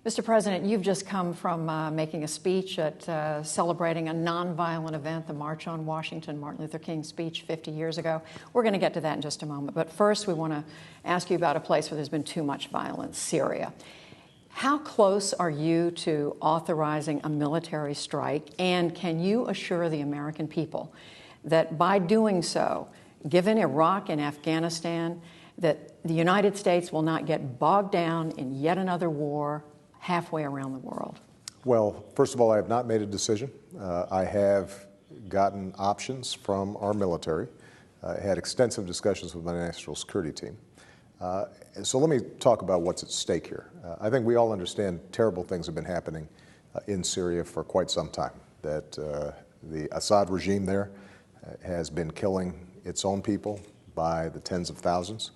Mr. President, you've just come from making a speech at celebrating a nonviolent event, the March on Washington, Martin Luther King's speech 50 years ago. We're going to get to that in just a moment. But first, we want to ask you about a place where there's been too much violence, Syria. How close are you to authorizing a military strike? And can you assure the American people that by doing so, given Iraq and Afghanistan, that the United States will not get bogged down in yet another war halfway around the world? Well, first of all, I have not made a decision. I have gotten options from our military. I had extensive discussions with my national security team. So let me talk about what's at stake here. I think we all understand terrible things have been happening in Syria for quite some time, that the Assad regime there has been killing its own people by the tens of thousands,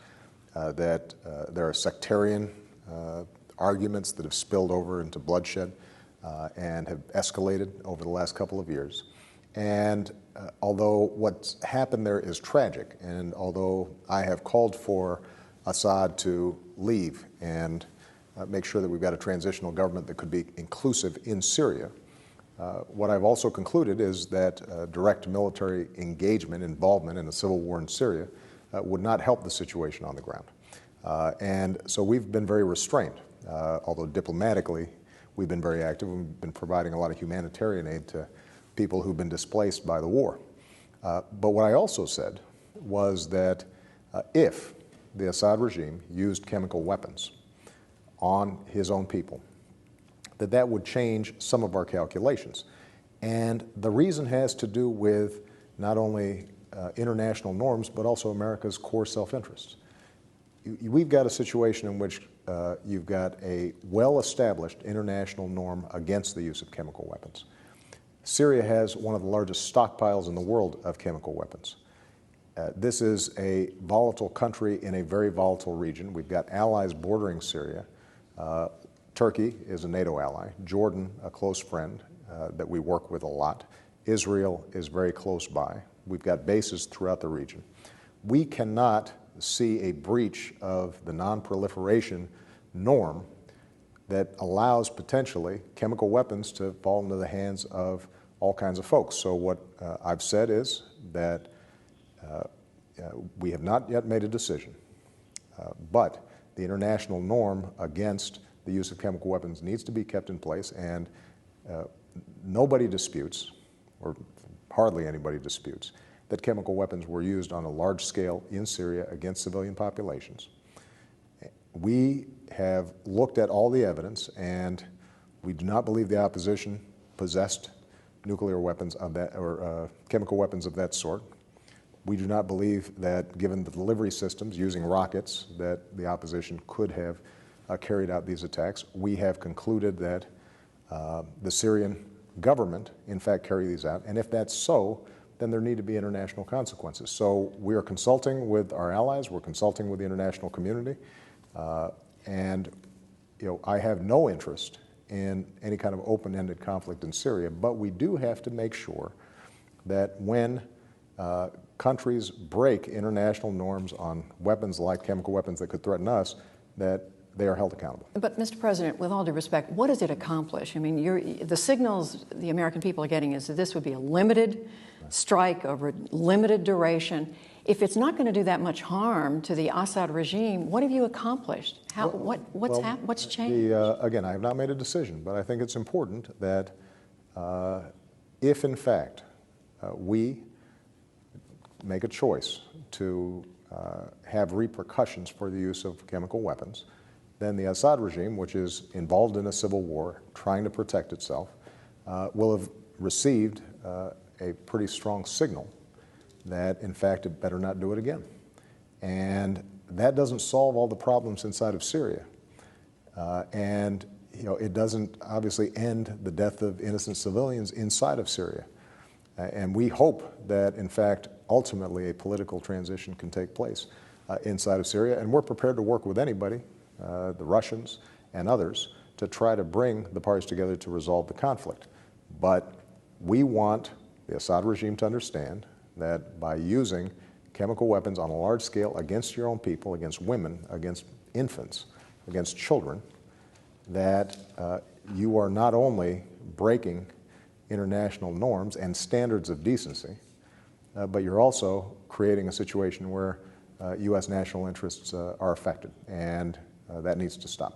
that there are sectarian arguments that have spilled over into bloodshed and have escalated over the last couple of years. And although what's happened there is tragic, and although I have called for Assad to leave and make sure that we've got a transitional government that could be inclusive in Syria, what I've also concluded is that direct military engagement, involvement in a civil war in Syria would not help the situation on the ground. And so we've been very restrained. Although diplomatically, we've been very active. We've been providing a lot of humanitarian aid to people who've been displaced by the war. But what I also said was that if the Assad regime used chemical weapons on his own people, that would change some of our calculations. And the reason has to do with not only international norms, but also America's core self-interest. We've got a situation in which you've got a well-established international norm against the use of chemical weapons. Syria has one of the largest stockpiles in the world of chemical weapons. This is a volatile country in a very volatile region. We've got allies bordering Syria. Turkey is a NATO ally. Jordan, a close friend that we work with a lot. Israel is very close by. We've got bases throughout the region. We cannot see a breach of the non-proliferation norm that allows potentially chemical weapons to fall into the hands of all kinds of folks. So what I've said is that we have not yet made a decision, but the international norm against the use of chemical weapons needs to be kept in place, and nobody disputes, or hardly anybody disputes, that chemical weapons were used on a large scale in Syria against civilian populations. We have looked at all the evidence, and we do not believe the opposition possessed nuclear weapons of that, or chemical weapons of that sort. We do not believe that, given the delivery systems using rockets, that the opposition could have carried out these attacks. We have concluded that the Syrian government, in fact, carried these out, and if that's so, then there need to be international consequences. So we are consulting with our allies, we're consulting with the international community, and I have no interest in any kind of open-ended conflict in Syria, but we do have to make sure that when countries break international norms on weapons like chemical weapons that could threaten us, that they are held accountable. But, Mr. President, with all due respect, what does it accomplish? I mean, the signals the American people are getting is that this would be a limited strike over limited duration. If it's not going to do that much harm to the Assad regime, what have you accomplished? What's changed? Again, I have not made a decision, but I think it's important that if, in fact, we make a choice to have repercussions for the use of chemical weapons, then the Assad regime, which is involved in a civil war, trying to protect itself, will have received a pretty strong signal that, in fact, it better not do it again. And that doesn't solve all the problems inside of Syria. And it doesn't obviously end the death of innocent civilians inside of Syria. And we hope that, in fact, ultimately a political transition can take place inside of Syria. And we're prepared to work with anybody, the Russians and others, to try to bring the parties together to resolve the conflict. But we want the Assad regime to understand that by using chemical weapons on a large scale against your own people, against women, against infants, against children, that you are not only breaking international norms and standards of decency, but you're also creating a situation where U.S. national interests are affected, and that needs to stop.